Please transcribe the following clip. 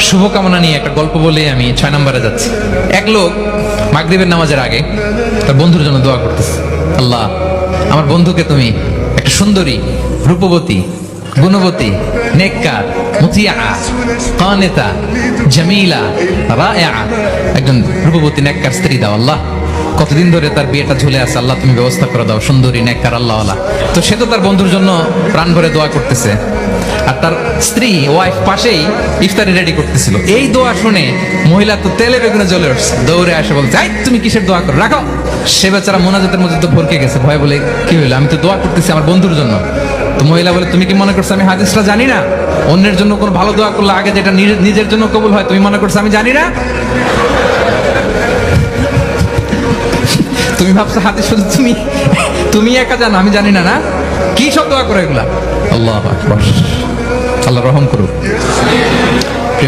শুভকামনা নিয়ে একটা গল্প বলে আমি 6 নম্বরে যাচ্ছি। এক লোক মাগরিবের নামাজের আগে তার বন্ধুর জন্য দোয়া করতেছে, আল্লাহ আমার বন্ধুকে তুমি একটা সুন্দরী, রূপবতী, গুণবতী, নেককার, মুতিয়া, কানেতা, জামিলা, রায়া, একজন রূপবতী নেককার স্ত্রী দাও আল্লাহ। কতদিন ধরে তার বিয়েটা ঝুলে আছে, আল্লাহ তুমি ব্যবস্থা করে দাও, সুন্দরী নেককার আল্লাহওয়ালা। তো সে তো তার বন্ধুর জন্য প্রাণ ভরে দোয়া করতেছে, আর তার স্ত্রী ওয়াইফ পাশেই ইফতারি রেডি করতেছিল। এই দোয়া শুনে মহিলা তো তেলে বেগুনে জ্বলে উঠছে, দৌড়ে আসে বলছে, এই তুমি কিসের দোয়া করো, রাখো। সে বেচারা মোনাজাতের মধ্যে তো ভরকে গেছে, ভয় বলে কি হইলো, আমি তো দোয়া করতেছি আমার বন্ধুর জন্য। তো মহিলা বলে, তুমি কি মনে করছো আমি হাদিসটা জানি না? অন্যের জন্য কোনো ভালো দোয়া করলে আগে যেটা নিজের জন্য কবুল হয়, তুমি মনে করছো আমি জানি না? তুমি ভাবছো হাদিস শুধু তুমি একা জানো, আমি জানি না? না, কি সব দোয়া করে এগুলা? আল্লাহু আকবার, আল্লাহ রহম করুক।